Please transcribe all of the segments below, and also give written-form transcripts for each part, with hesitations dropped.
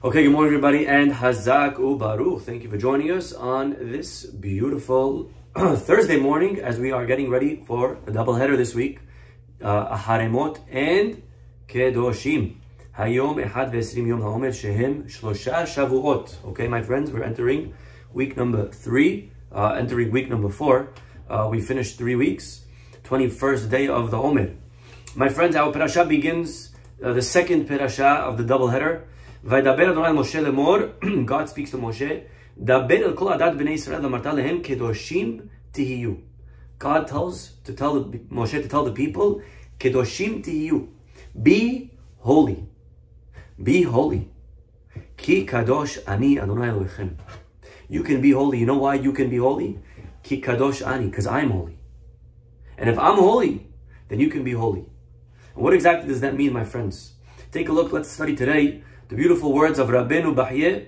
Okay, good morning everybody, and Hazak Ubaru. Thank you for joining us on this beautiful Thursday morning as we are getting ready for a double header this week. Haremot and Kedoshim. Hayom Ehad Ve'esrim Yom HaOmer Shehem Shlosha Shavuot. Okay, my friends, we're entering week number 3, entering week number 4. We finished 3 weeks, 21st day of the Omer. My friends, our parasha begins the second parasha of the double header. Vaydaber Adonai Moshe lemor. God speaks to Moshe. Daber el kol adat bnei Yisrael v'amarta lehem kedoshim tihiyu. God tells Moshe to tell the people, kedoshim tihiyu. Be holy. Be holy. Ki kadosh ani Adonai Elohechem. You can be holy. You know why you can be holy? Ki kadosh ani, because I'm holy. And if I'm holy, then you can be holy. And what exactly does that mean, my friends? Take a look. Let's study today the beautiful words of Rabbeinu Bahye.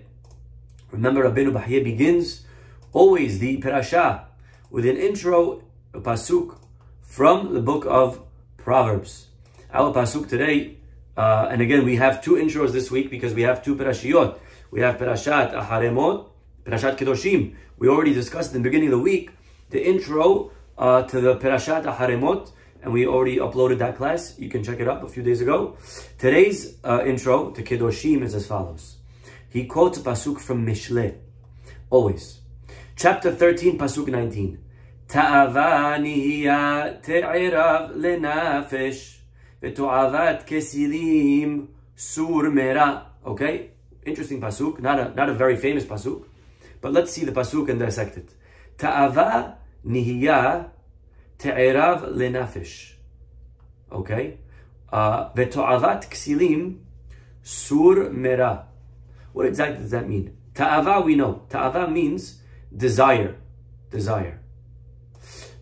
Remember, Rabbeinu Bahye begins always the parasha with an intro, a pasuk from the book of Proverbs. Our pasuk today, and again, we have 2 intros this week because we have 2 parashiyot. We have Parashat Haremot, Parashat Kedoshim. We already discussed in the beginning of the week the intro to the Parashat Haremot, and we already uploaded that class. You can check it up a few days ago. Today's intro to Kedoshim is as follows. He quotes a pasuk from Mishle, always. Chapter 13, pasuk 19. Ta'ava nihiya te'irav lenafesh ve'to'avat kesilim sur mera. Okay, interesting pasuk. Not a very famous pasuk, but let's see the pasuk and dissect it. Ta'ava nihiya te'irav lenafesh. Okay, ve'to'avat kesilim sur mera. What exactly does that mean? Ta'ava, we know. Ta'ava means desire. Desire.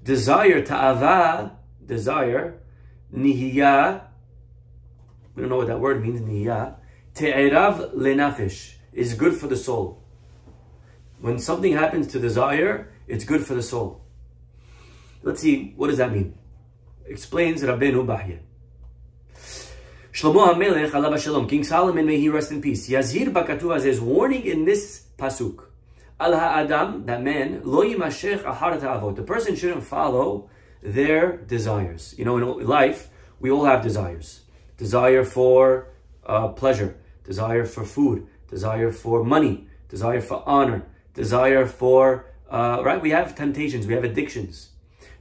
Desire, ta'ava, desire. Nihiya, we don't know what that word means, nihiya. Te'erav lenafesh, is good for the soul. When something happens to desire, it's good for the soul. Let's see, what does that mean? Explains Rabbeinu Bahye. Shlomo HaMelech, alav shalom, King Solomon, may he rest in peace. Yazhir bakatuv, there's warning in this pasuk. Al ha'adam, that man, lo yimashech ahar ta'avot. The person shouldn't follow their desires. You know, in life, we all have desires. Desire for pleasure, desire for food, desire for money, desire for honor, desire for, right? We have temptations, we have addictions,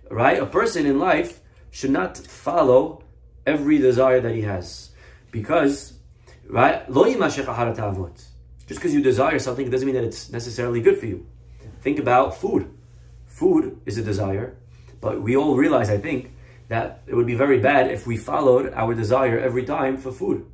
right? A person in life should not follow every desire that he has, because, right? Lo yimashech ahar ta'avot. Just because you desire something, it doesn't mean that it's necessarily good for you. Think about food. Food is a desire, but we all realize, I think, that it would be very bad if we followed our desire every time for food.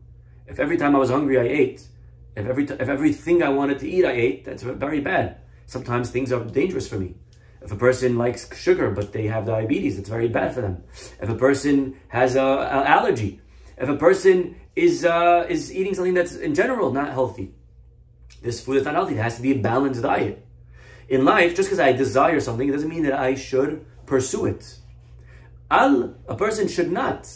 If every time I was hungry, I ate. If everything I wanted to eat, I ate, that's very bad. Sometimes things are dangerous for me. If a person likes sugar, but they have diabetes, it's very bad for them. If a person has an allergy, if a person is eating something that's in general not healthy, this food is not healthy. It has to be a balanced diet. In life, just because I desire something, it doesn't mean that I should pursue it. A person should not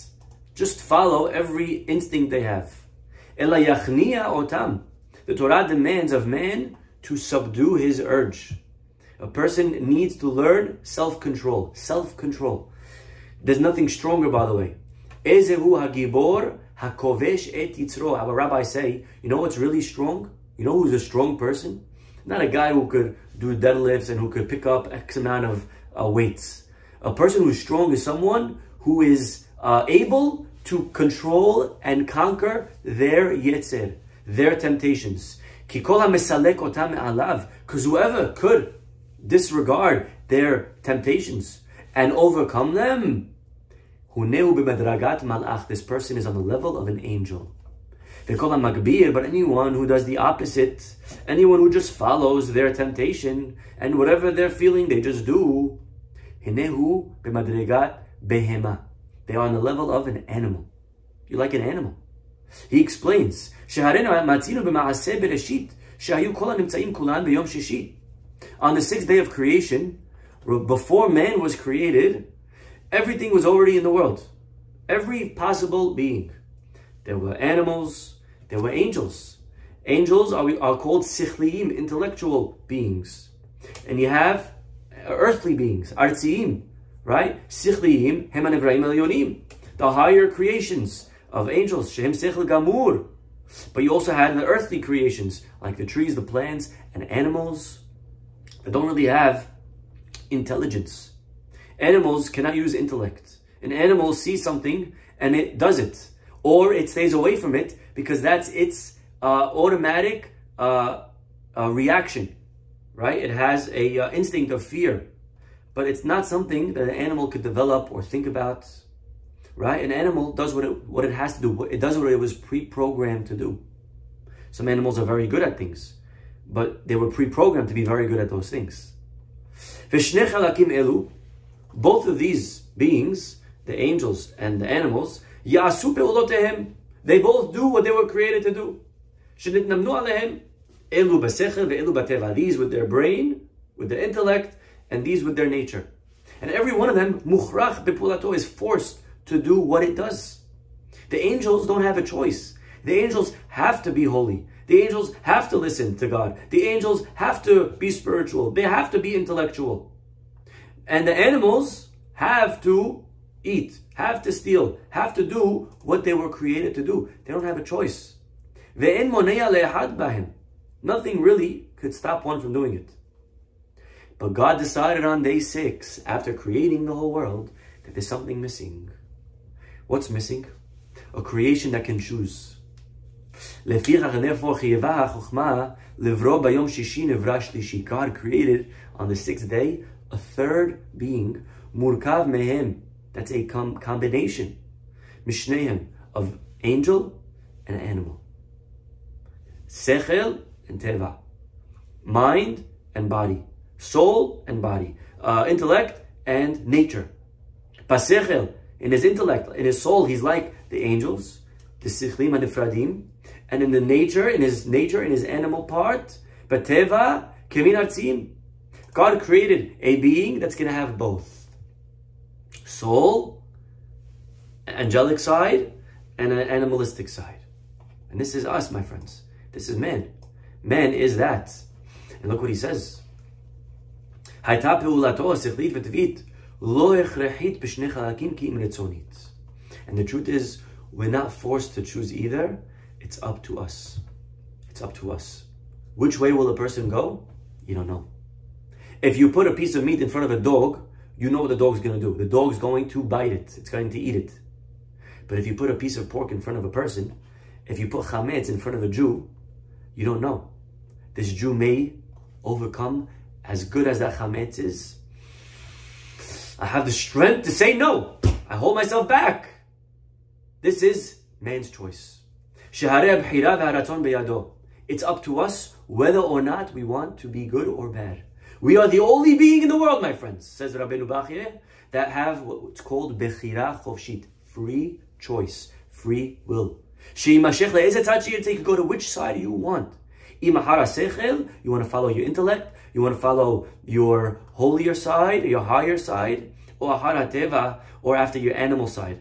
just follow every instinct they have. Ela yachniya otam. The Torah demands of man to subdue his urge. A person needs to learn self-control. Self-control. There's nothing stronger, by the way. Ezehu hagibor hakovesh et yitzro. Our rabbis say, you know what's really strong? You know who's a strong person? Not a guy who could do deadlifts and who could pick up X amount of weights. A person who's strong is someone who is able to control and conquer their yetzer, their temptations. Because whoever could disregard their temptations and overcome them, this person is on the level of an angel. But anyone who does the opposite, anyone who just follows their temptation and whatever they're feeling, they just do. They are on the level of an animal. You're like an animal. He explains, on the 6th day of creation, before man was created, everything was already in the world. Every possible being. There were animals, there were angels. Angels are called sichliim, intellectual beings. And you have earthly beings, artziim, right? Sichliim, hem hanevraim elyonim. The higher creations of angels, shehem sechel gamur. But you also had the earthly creations, like the trees, the plants, and animals that don't really have intelligence. Animals cannot use intellect. An animal sees something and it does it, or it stays away from it because that's its automatic reaction, right? It has a instinct of fear, but it's not something that an animal could develop or think about, right? An animal does what it has to do. It does what it was pre-programmed to do. Some animals are very good at things, but they were pre-programmed to be very good at those things. Both of these beings, the angels and the animals, they both do what they were created to do. These with their brain, with their intellect, and these with their nature. And every one of them, is forced to do what it does. The angels don't have a choice. The angels have to be holy. The angels have to listen to God. The angels have to be spiritual. They have to be intellectual. And the animals have to eat, have to steal, have to do what they were created to do. They don't have a choice. Nothing really could stop one from doing it. But God decided on day 6, after creating the whole world, that there's something missing. What's missing? A creation that can choose. God created on the 6th day a third being, murkav mehem, that's a combination, mishnehem, of angel and animal. Sechel and teva, mind and body, soul and body, intellect and nature. Pasechel, in his intellect, in his soul, he's like the angels, the sichlim and the fradim, and in his animal part, bateva kemin artzim. God created a being that's going to have both soul, angelic side, and an animalistic side. And this is us, my friends. This is man. Man is that. And look what he says. And the truth is, we're not forced to choose either. It's up to us. It's up to us. Which way will a person go? You don't know. If you put a piece of meat in front of a dog, you know what the dog's going to do. The dog's going to bite it. It's going to eat it. But if you put a piece of pork in front of a person, if you put chametz in front of a Jew, you don't know. This Jew may overcome as good as that chametz is. I have the strength to say no. I hold myself back. This is man's choice. It's up to us whether or not we want to be good or bad. We are the only being in the world, my friends, says Rabbi, that have what's called bechira chofshit, free choice, free will. You can go to which side you want. You want to follow your intellect, you want to follow your holier side, your higher side, or after your animal side,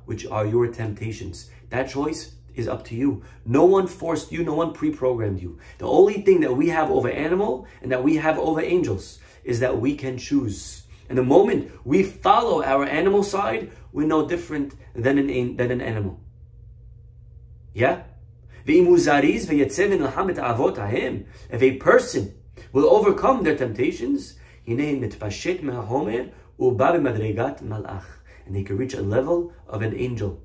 which are your temptations. That choice is up to you. No one forced you, no one pre-programmed you. The only thing that we have over animal and that we have over angels is that we can choose. And the moment we follow our animal side, we're no different than an animal. Yeah? If a person will overcome their temptations, and they can reach a level of an angel.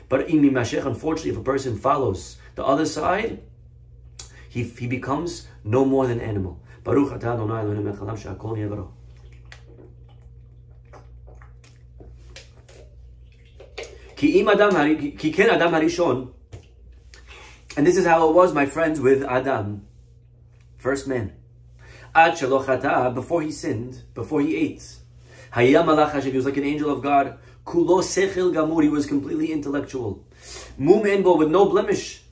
But unfortunately, if a person follows the other side, he becomes no more than animal. Baruch atah Adonai Eloheinu melech haolam she'akol nהיה baro. Ki ken Adam harishon. And this is how it was, my friends, with Adam, first man. Ad shelo chata, before he sinned, before he ate. Hayya malach Hashem, he was like an angel of God. Kulo sechel gamur, he was completely intellectual. Mum enbo, with no blemish.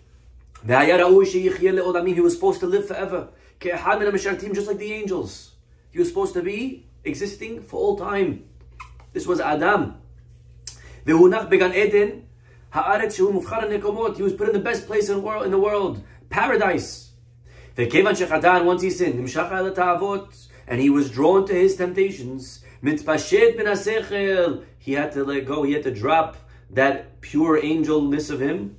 He was supposed to live forever. Just like the angels. He was supposed to be existing for all time. This was Adam. Vehunach began Eden, Haaretz shehu mufchar nekomot. He was put in the best place in the world, paradise. Ve'kevan shechatan, once he sinned, nimshach el ta'avot, and he was drawn to his temptations. Mitpashet ben hasechel. He had to let go. He had to drop that pure angelness of him,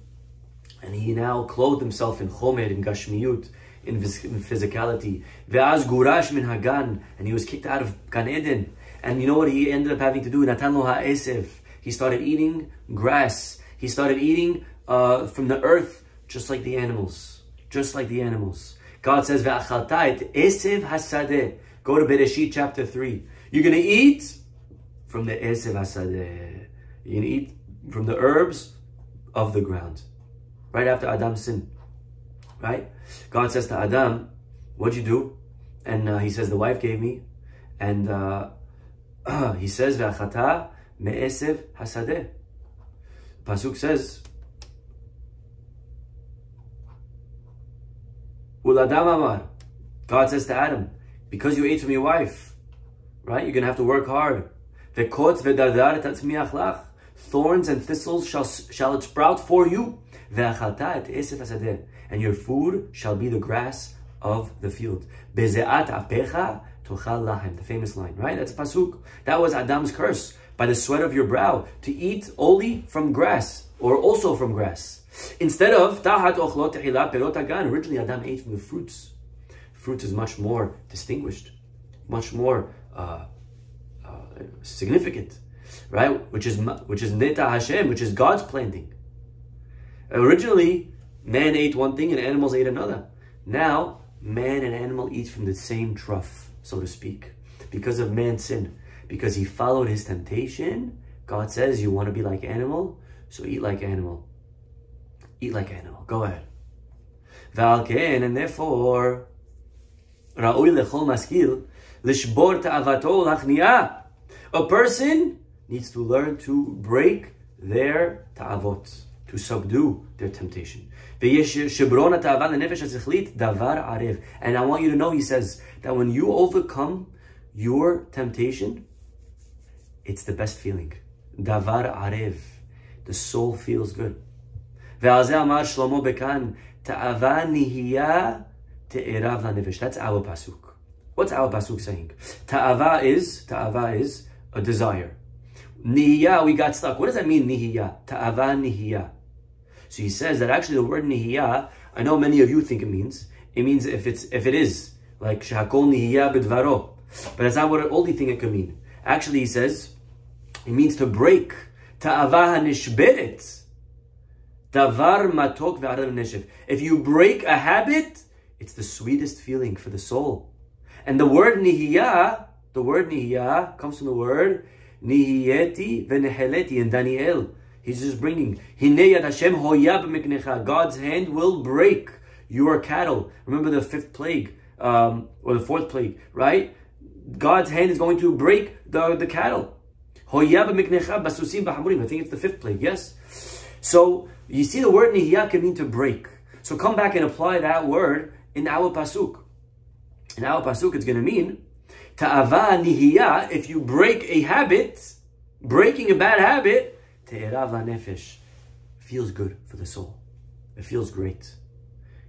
and he now clothed himself in chomer, in gashmiyut, in physicality. Ve'az gurash min hagan, and he was kicked out of Gan Eden. And you know what he ended up having to do? Natan lo ha'esev. He started eating grass. He started eating from the earth, just like the animals. Just like the animals. God says, ve'achalta et esev hasadeh. Go to Bereshit chapter 3. You're going to eat from the esev hasadeh. You're going to eat from the herbs of the ground. Right after Adam's sin. Right? God says to Adam, what'd you do? And he says, the wife gave me. And he says, ve'achata me'esev hasadeh. Pasuk says, Uladam amar. God says to Adam, because you ate from your wife, right? You're going to have to work hard. Thorns and thistles shall it sprout for you. And your food shall be the grass of the field. The famous line, right? That's pasuk. That was Adam's curse. By the sweat of your brow, to eat only from grass, or also from grass. Instead of originally Adam ate from the fruits. Fruits is much more distinguished, much more significant, right? Which is Neta Hashem, which is God's planting. Originally, man ate one thing and animals ate another. Now, man and animal eat from the same trough, so to speak, because of man's sin. Because he followed his temptation, God says, you want to be like animal, so eat like animal. Eat like animal. Go ahead. And therefore, a person needs to learn to break their ta'avot, to subdue their temptation. And I want you to know, he says, that when you overcome your temptation, it's the best feeling. Davar arev. The soul feels good. That's our pasuk. What's our pasuk saying? Ta'ava is a desire. Nihiyah, we got stuck. What does that mean, nihiyah? Ta'ava nihiyah. So he says that actually the word nihiyah, I know many of you think it means if it is like shakol nihiyah bidvaro. But that's not what the only thing it could mean. Actually, he says, it means to break. Ta'ava hanishberet. Davar matok ve'arav neshev. If you break a habit, it's the sweetest feeling for the soul. And the word nihiyah comes from the word nihiyeti ve'neheleti in Daniel. He's just bringing, Hinei yad Hashem hoya b'miknecha. God's hand will break your cattle. Remember the fifth plague, or the fourth plague, right? God's hand is going to break the cattle. Hoya b'miknecha basusim b'hamurim. I think it's the fifth plague, yes? So, you see the word nihiyah can mean to break. So come back and apply that word in our pasuk. In our pasuk, it's going to mean ta'ava nihiyah. If you break a habit, breaking a bad habit, te'erav nefesh, feels good for the soul. It feels great.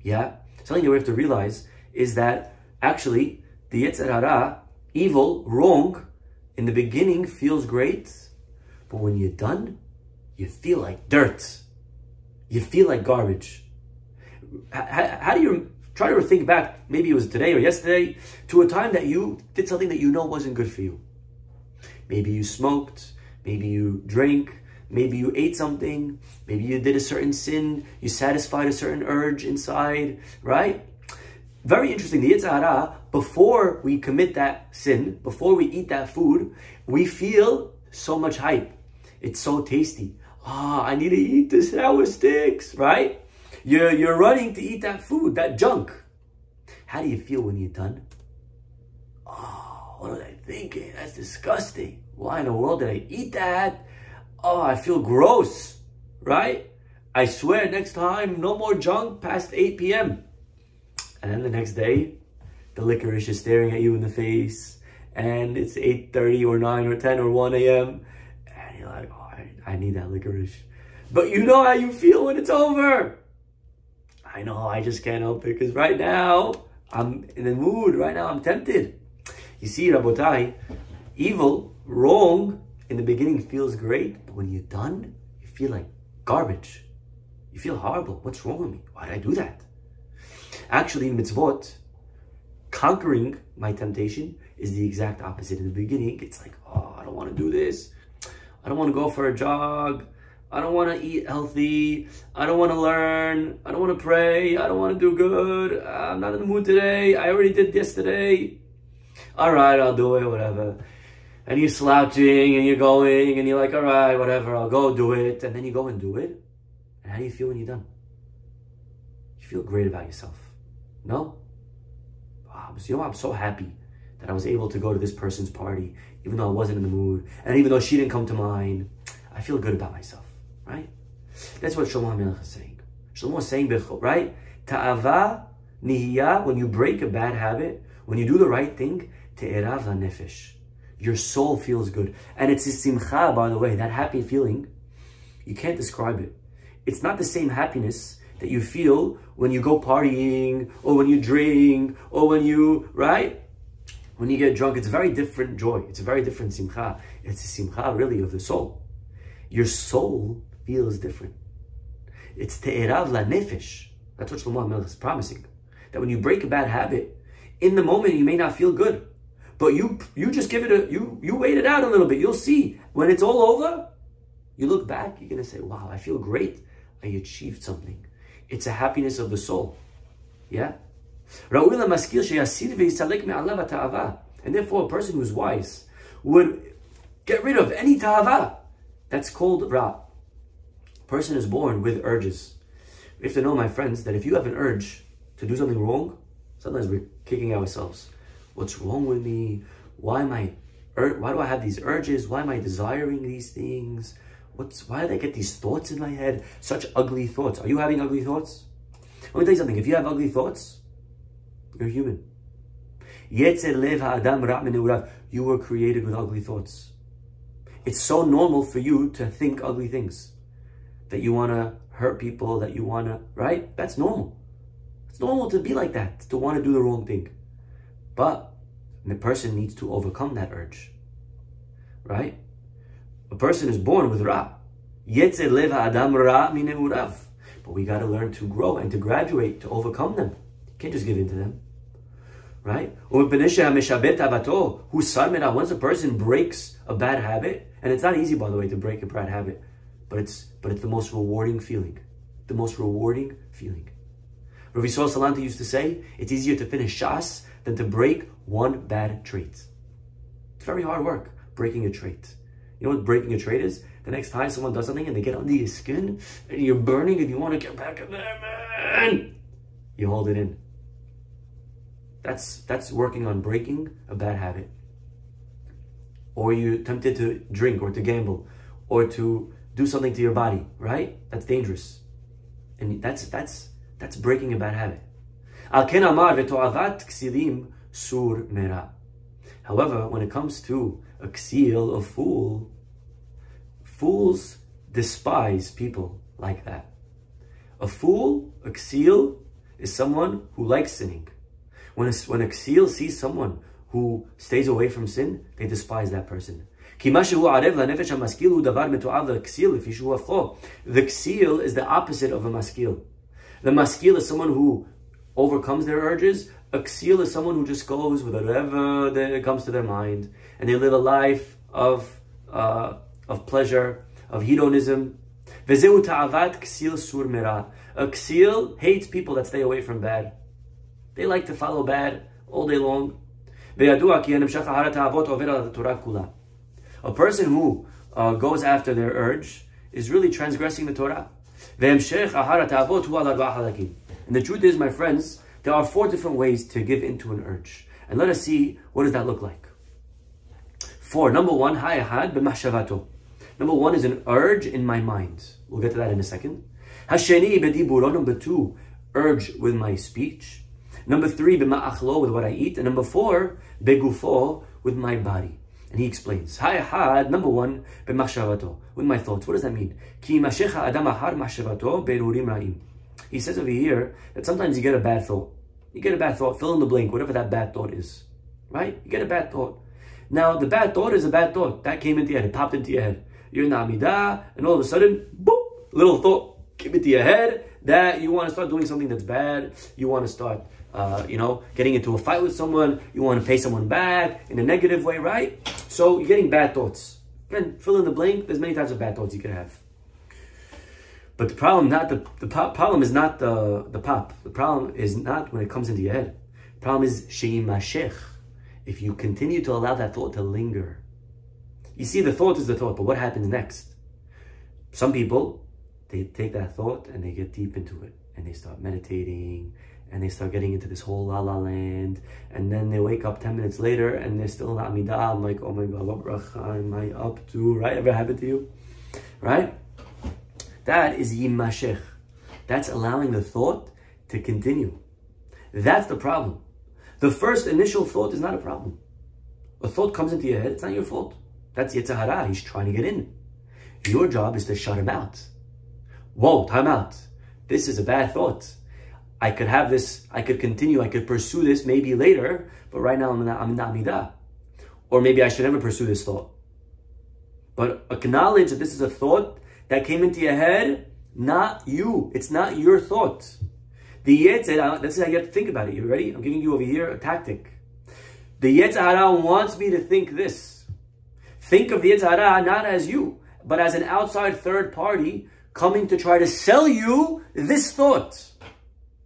Yeah? Something that we have to realize is that actually the Yetzer Hara, evil, wrong, in the beginning feels great, but when you're done, you feel like dirt. You feel like garbage. How do you try to think back, maybe it was today or yesterday, to a time that you did something that you know wasn't good for you? Maybe you smoked, maybe you drank, maybe you ate something, maybe you did a certain sin, you satisfied a certain urge inside, right? Very interesting. The Yetzer Hara, before we commit that sin, before we eat that food, we feel so much hype. It's so tasty. I need to eat the sour sticks, right? You're running to eat that food, that junk. How do you feel when you're done? What was I thinking? That's disgusting. Why in the world did I eat that? I feel gross, right? I swear next time, no more junk past 8 p.m. And then the next day, the licorice is staring at you in the face, and it's 8:30 or 9 or 10 or 1 a.m. And you're like, I need that licorice. But you know how you feel when it's over. I know, I just can't help it because right now I'm in the mood. Right now I'm tempted. You see, Rabotai, evil, wrong, in the beginning feels great, but when you're done, you feel like garbage. You feel horrible. What's wrong with me? Why did I do that? Actually, in mitzvot, conquering my temptation is the exact opposite. In the beginning, it's like, oh, I don't want to do this. I don't want to go for a jog. I don't want to eat healthy. I don't want to learn. I don't want to pray. I don't want to do good. I'm not in the mood today. I already did yesterday. All right, I'll do it, whatever. And you're slouching and you're going and you're like, all right, whatever, I'll go do it. And then you go and do it. And how do you feel when you're done? You feel great about yourself. No? Wow, you know, I'm so happy that I was able to go to this person's party, even though I wasn't in the mood. And even though she didn't come to mine, I feel good about myself. Right? That's what Shlomo HaMelech is saying. Shlomo is saying, right? Ta'ava nihiyah, when you break a bad habit, when you do the right thing, te'erav nefesh. Your soul feels good. And it's a simcha, by the way, that happy feeling, you can't describe it. It's not the same happiness that you feel when you go partying, or when you drink, or when you, right? When you get drunk. It's a very different joy. It's a very different simcha. It's a simcha, really, of the soul. Your soul feels different. It's te'erav la nefesh. That's what Shlomo HaMelech is promising. That when you break a bad habit, in the moment you may not feel good, but you just give it you wait it out a little bit. You'll see when it's all over. You look back, you're gonna say, "Wow, I feel great. I achieved something." It's a happiness of the soul. Yeah. And therefore, a person who's wise would get rid of any ta'ava. That's called ra. Person is born with urges. We have to know, my friends, that if you have an urge to do something wrong, sometimes we're kicking ourselves. What's wrong with me? Why do I have these urges? Why am I desiring these things? Why do I get these thoughts in my head? Such ugly thoughts. Are you having ugly thoughts? Let me tell you something. If you have ugly thoughts, you're human. You were created with ugly thoughts. It's so normal for you to think ugly things. That you want to hurt people, that you want to, right? That's normal. It's normal to be like that, to want to do the wrong thing. But the person needs to overcome that urge. Right? A person is born with Ra. But we got to learn to grow and to graduate, to overcome them. You can't just give in to them. Right? Once a person breaks a bad habit, and it's not easy, by the way, to break a bad habit, but it's the most rewarding feeling. The most rewarding feeling. Rabbi Salanta used to say, it's easier to finish Shas than to break one bad trait. It's very hard work, breaking a trait. You know what breaking a trait is? The next time someone does something and they get under your skin, and you're burning and you want to get back at them, man, you hold it in. That's working on breaking a bad habit. Or you're tempted to drink or to gamble or to do something to your body, right? That's dangerous. And that's breaking a bad habit. However, when it comes to a ksil, a fool, fools despise people like that. A fool, a ksil, is someone who likes sinning. When a ksil sees someone who stays away from sin, they despise that person. The ksil is the opposite of a maskil. The maskil is someone who overcomes their urges. A ksil is someone who just goes with whatever that comes to their mind, and they live a life of pleasure, of hedonism. A ksil hates people that stay away from bad. They like to follow bad all day long. A person who goes after their urge is really transgressing the Torah. And the truth is, my friends, there are 4 different ways to give into an urge. And let us see, what does that look like? 4. Number 1, Number 1 is an urge in my mind. We'll get to that in a second. Number 2, urge with my speech. Number 3, with what I eat. And number 4, begufo, with my body. And he explains, Hayahad, number one, b'machshavato, with my thoughts. What does that mean? Ki mashecha adam ahar machshavato berurim ra'im. He says over here that sometimes you get a bad thought. You get a bad thought, fill in the blank, whatever that bad thought is. Right? You get a bad thought. Now, the bad thought is a bad thought. That came into your head, it popped into your head. You're in the Amidah, and all of a sudden, boop, little thought came into your head that you want to start doing something that's bad. You want to start, getting into a fight with someone. You want to pay someone back in a negative way, right? So you're getting bad thoughts. Again, fill in the blank. There's many types of bad thoughts you can have. But the problem, problem is not the pop. The problem is not when it comes into your head. The problem is she'imashech. If you continue to allow that thought to linger. You see, the thought is the thought, but what happens next? Some people, they take that thought and they get deep into it. And they start meditating, and they start getting into this whole la-la land. And then they wake up 10 minutes later, and they're still in the Amidah. I'm like, oh my God, what bracha am I up to? Right? Ever happened to you? Right? That is yimashech. That's allowing the thought to continue. That's the problem. The first initial thought is not a problem. A thought comes into your head, it's not your fault. That's Yetzer Hara, he's trying to get in. Your job is to shut him out. Whoa, time out. This is a bad thought. I could have this, I could continue, I could pursue this maybe later, but right now I'm in the Amidah. Or maybe I should never pursue this thought. But acknowledge that this is a thought that came into your head, not you. It's not your thought. The Yetzer, this is how you have to think about it. You ready? I'm giving you over here a tactic. The Yetzer Hara wants me to think this. Think of the Yetzer Hara not as you, but as an outside third party coming to try to sell you this thought.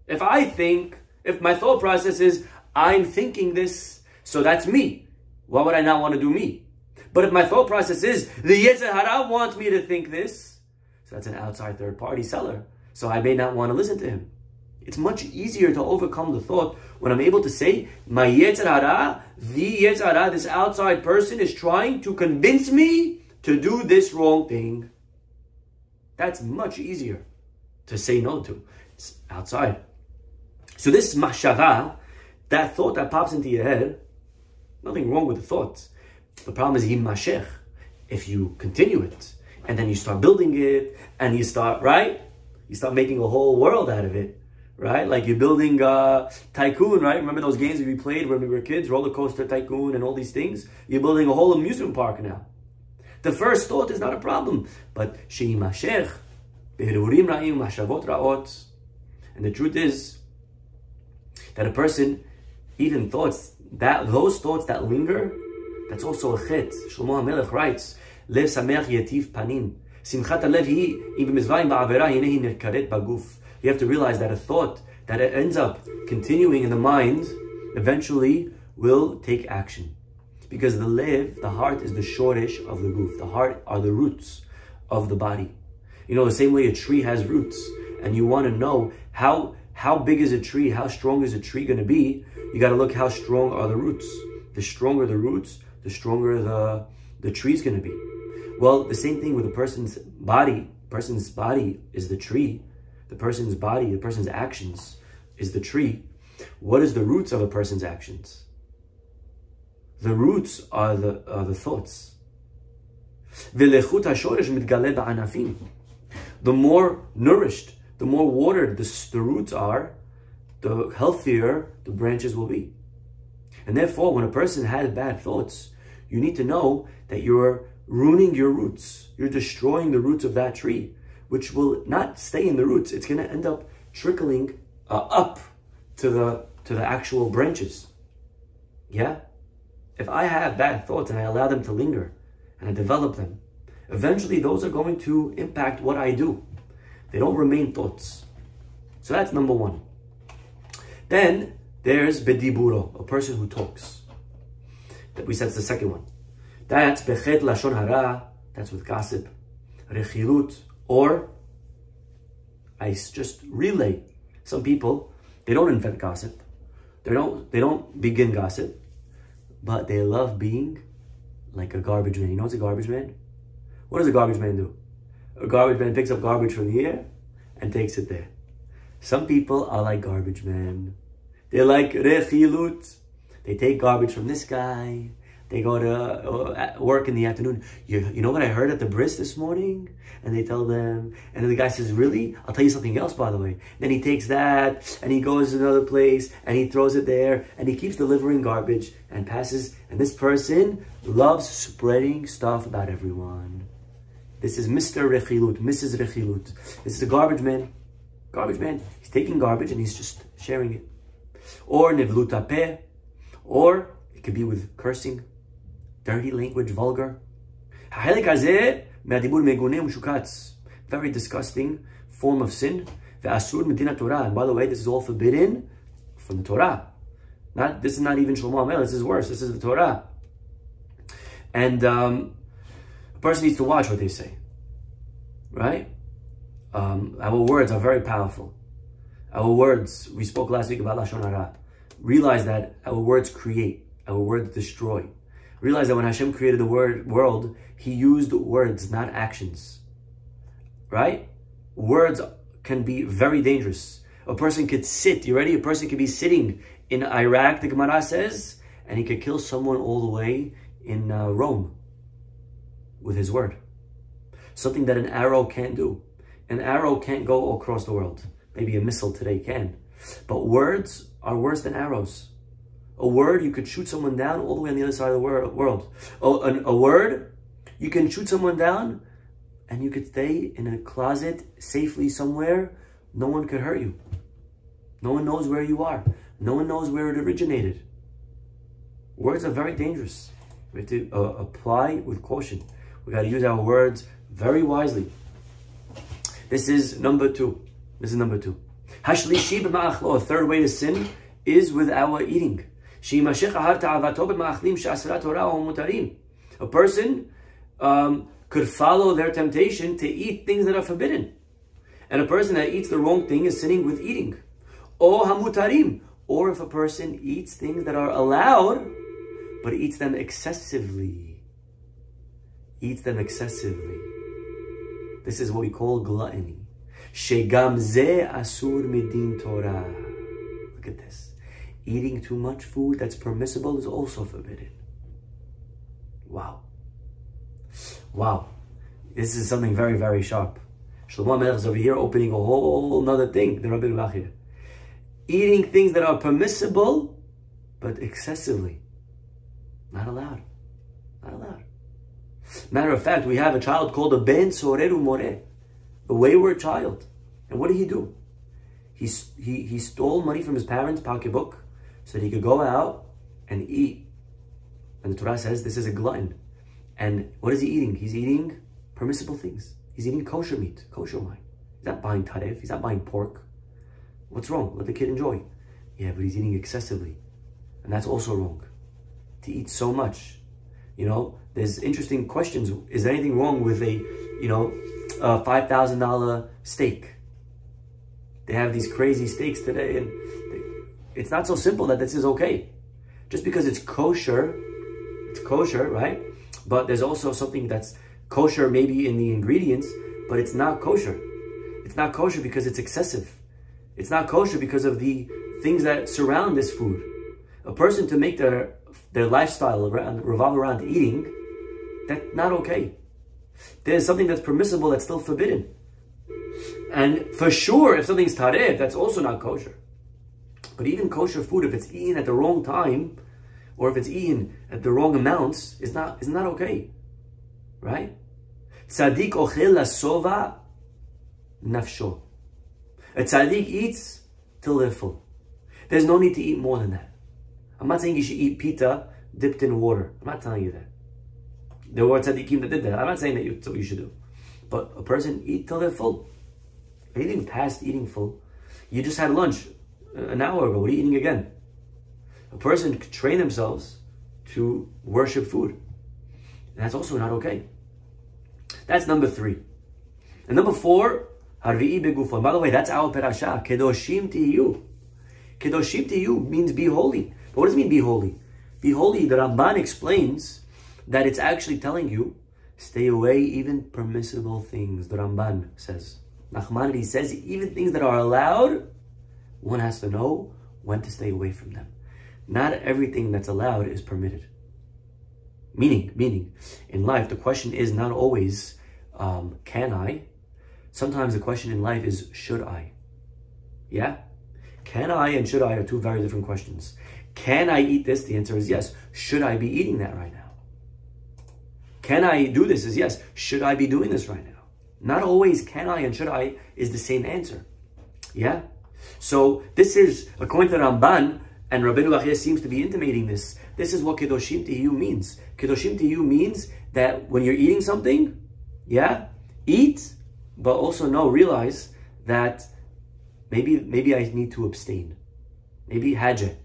If my thought process is, I'm thinking this, so that's me. Why would I not want to do me? But if my thought process is, the Yetzer Hara wants me to think this, so that's an outside third party seller. So I may not want to listen to him. It's much easier to overcome the thought when I'm able to say, my Yetzer Hara, the Yetzer Hara, this outside person is trying to convince me to do this wrong thing. That's much easier to say no to. It's outside. So this mashava, that thought that pops into your head, nothing wrong with the thoughts. The problem is yimashech. If you continue it, and then you start building it, and you start, right? You start making a whole world out of it. Right? Like you're building Tycoon, right? Remember those games we played when we were kids? Roller Coaster Tycoon and all these things? You're building a whole amusement park now. The first thought is not a problem. But she'imashech, be'erurim ra'im, mashavot ra'ot. And the truth is that a person, even those thoughts that linger, that's also a chet. Shlomo HaMelech writes, Lev sameach yativ panim. Simchat halev hi, im b'mizvayim ba'avera, hinehi nirkaret baguf. You have to realize that a thought that it ends up continuing in the mind eventually will take action. Because the lev, the heart, is the shoresh of the goof. The heart are the roots of the body. You know, the same way a tree has roots, and you want to know how big is a tree, how strong is a tree going to be, you got to look how strong are the roots. The stronger the roots, the stronger the tree is going to be. Well, the same thing with a person's body. Person's body is the tree. The person's body, the person's actions is the tree. What is the roots of a person's actions? The roots are the thoughts. The more nourished, the more watered the roots are, the healthier the branches will be. And therefore, when a person has bad thoughts, you need to know that you're ruining your roots. You're destroying the roots of that tree, which will not stay in the roots. It's going to end up trickling up to the actual branches. Yeah? If I have bad thoughts and I allow them to linger and I develop them, eventually those are going to impact what I do. They don't remain thoughts. So that's number one. Then there's bediburo, a person who talks. We said it's the second one. That's bechet lashon hara, that's with gossip. Rechilut, or I just relay. Some people, they don't invent gossip. They don't begin gossip, but they love being like a garbage man. You know what's a garbage man? What does a garbage man do? A garbage man picks up garbage from the air and takes it there. Some people are like garbage men. They're like rechilut. They take garbage from this guy, They go to work in the afternoon. You know what I heard at the bris this morning? And they tell them, and then the guy says, really? I'll tell you something else, by the way. Then he takes that, and he goes to another place, and he throws it there, and he keeps delivering garbage, and passes, and this person loves spreading stuff about everyone. This is Mr. Rechilut, Mrs. Rechilut. This is a garbage man. Garbage man. He's taking garbage, and he's just sharing it. Or Nivlut Apeh, or it could be with cursing, dirty language, vulgar. Very disgusting form of sin. And by the way, this is all forbidden from the Torah. This is not even Shlomo HaMelech, this is worse. This is the Torah. And a person needs to watch what they say. Right? Our words are very powerful. Our words, we spoke last week about Lashon Hara. Realize that our words create, our words destroy. Realize that when Hashem created the world, He used words, not actions. Right? Words can be very dangerous. A person could sit, you ready? A person could be sitting in Iraq, the Gemara says, and he could kill someone all the way in Rome with his word. Something that an arrow can't do. An arrow can't go across the world. Maybe a missile today can. But words are worse than arrows. A word, you could shoot someone down all the way on the other side of the world. A word, you can shoot someone down and you could stay in a closet safely somewhere. No one could hurt you. No one knows where you are. No one knows where it originated. Words are very dangerous. We have to apply with caution. We got to use our words very wisely. This is number two. This is number two. Hashlishi b'ma'achlo. A third way to sin is with our eating. A person could follow their temptation to eat things that are forbidden. And a person that eats the wrong thing is sinning with eating. Or hamutarim. Or if a person eats things that are allowed, but eats them excessively. Eats them excessively. This is what we call gluttony. Shegam ze asur midin Torah. Look at this. Eating too much food that's permissible is also forbidden. Wow. Wow. This is something very, very sharp. Shlomo HaMelech is over here opening a whole other thing. The Rabbi. Eating things that are permissible, but excessively. Not allowed. Not allowed. Matter of fact, we have a child called a ben soreru more, a wayward child. And what did he do? He stole money from his parents' pocketbook so that he could go out and eat. And the Torah says this is a glutton. And what is he eating? He's eating permissible things. He's eating kosher meat, kosher wine. He's not buying tarev. He's not buying pork. What's wrong? Let the kid enjoy. Yeah, but he's eating excessively. And that's also wrong. To eat so much. You know, there's interesting questions. Is there anything wrong with a $5,000 steak? They have these crazy steaks today, and it's not so simple that this is okay. Just because it's kosher, right? But there's also something that's kosher maybe in the ingredients, but it's not kosher. It's not kosher because it's excessive. It's not kosher because of the things that surround this food. A person to make their lifestyle revolve around eating, that's not okay. There's something that's permissible that's still forbidden. And for sure, if something's tarev, that's also not kosher. But even kosher food, if it's eaten at the wrong time, or if it's eaten at the wrong amounts, is not okay. Right? Tzaddik ochel lasova nafsho. A tzaddik eats till they're full. There's no need to eat more than that. I'm not saying you should eat pita dipped in water. I'm not telling you that. There were tzaddikim that did that. I'm not saying that's what you should do. But a person eat till they're full. Anything past eating full. You just had lunch an hour ago. What are you eating again? A person could train themselves to worship food. And that's also not okay. That's number 3. And number 4, harvi'i begufo. By the way, that's our perashah. Kedoshim tiyu. Kedoshim tiyu means be holy. But what does it mean be holy? Be holy, the Ramban explains that it's actually telling you, stay away even permissible things. The Ramban says. Nachmanides says, even things that are allowed, one has to know when to stay away from them. Not everything that's allowed is permitted. Meaning, in life, the question is not always, can I? Sometimes the question in life is, should I? Yeah? Can I and should I are two very different questions. Can I eat this? The answer is yes. Should I be eating that right now? Can I do this? Is yes. Should I be doing this right now? Not always can I and should I is the same answer. Yeah? So this is, according to Ramban, and Rabbi Ariel seems to be intimating this, this is what Kedoshim Tiyu means. Kedoshim Tiyu means that when you're eating something, yeah, eat, but also realize that maybe I need to abstain. Maybe hajj.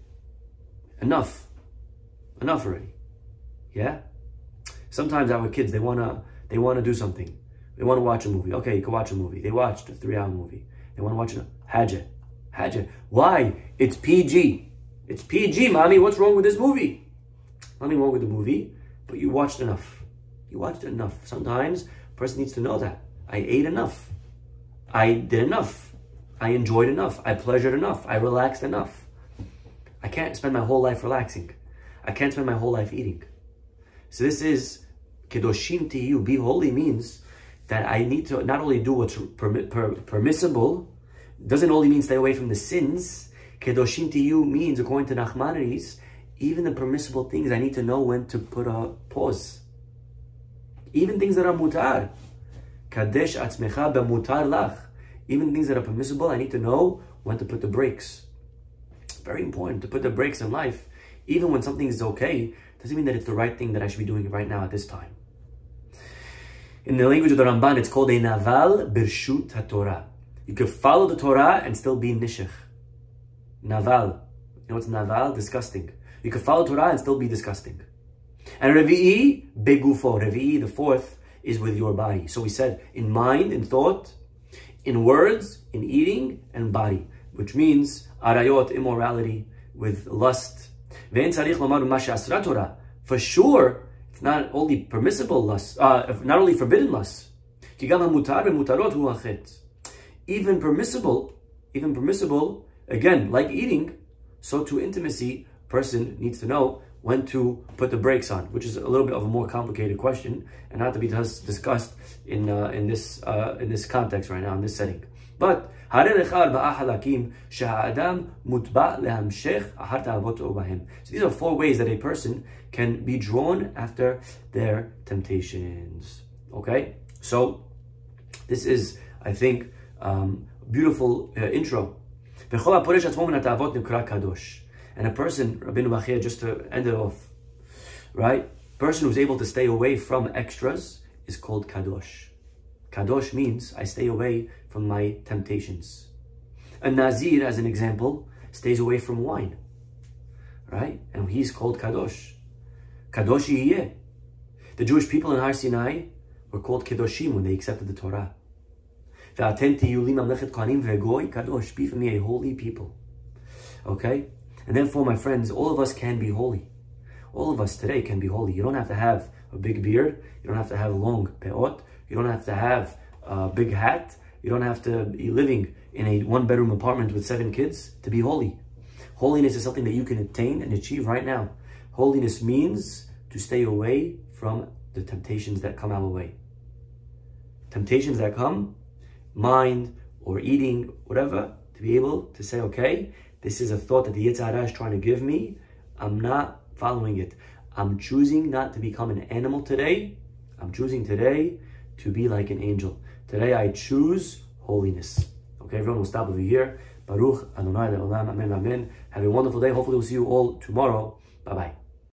Enough already. Yeah? Sometimes our kids, they wanna do something. They want to watch a movie. Okay, you can watch a movie. They watched a 3-hour movie. They want to watch a hajj. Why? It's PG. It's PG, mommy. What's wrong with this movie? Nothing wrong with the movie, but you watched enough. You watched enough. Sometimes a person needs to know that. I ate enough. I did enough. I enjoyed enough. I pleasured enough. I relaxed enough. I can't spend my whole life relaxing. I can't spend my whole life eating. So this is Kedoshim Tiyu. Be holy means that I need to not only do what's permissible, doesn't only mean stay away from the sins. Kedoshim Tiyu means, according to Nachmanides, even the permissible things, I need to know when to put a pause. Even things that are mutar. Kadesh atzmecha bemutar lach. Even things that are permissible, I need to know when to put the brakes. Very important to put the brakes in life. Even when something is okay, doesn't mean that it's the right thing that I should be doing right now at this time. In the language of the Ramban, it's called a naval birshut haTorah. You can follow the Torah and still be nishich. Naval. You know what's naval? Disgusting. You can follow Torah and still be disgusting. And Revi'i, begufo. Revi'i, the fourth, is with your body. So we said in mind, in thought, in words, in eating, and body. Which means arayot, immorality, with lust. For sure, it's not only permissible lust, not only forbidden lust. Even permissible, again, like eating, so to intimacy, person needs to know when to put the brakes on, which is a little bit of a more complicated question and not to be discussed in this context right now, in this setting. But so these are 4 ways that a person can be drawn after their temptations. Okay? So this is, I think, beautiful intro. And a person, Rabbi Mizrahi, just to end it off, right? Person who's able to stay away from extras is called kadosh. Kadosh means I stay away from my temptations. A Nazir, as an example, stays away from wine, right? And he's called kadosh. Kadosh yiyeh. The Jewish people in Har Sinai were called Kedoshim when they accepted the Torah. Kadosh, be for me a holy people. Okay? And therefore, my friends, all of us can be holy. All of us today can be holy. You don't have to have a big beard. You don't have to have long peot. You don't have to have a big hat. You don't have to be living in a 1-bedroom apartment with 7 kids to be holy. Holiness is something that you can attain and achieve right now. Holiness means to stay away from the temptations that come our way. Temptations that come, mind or eating, whatever, to be able to say, okay, this is a thought that the Yetzer Hara is trying to give me. I'm not following it. I'm choosing not to become an animal today. I'm choosing today to be like an angel. Today I choose holiness. Okay, everyone, will stop over here. Baruch Adonai Le'olam. Amen, amen. Have a wonderful day. Hopefully we'll see you all tomorrow. Bye-bye.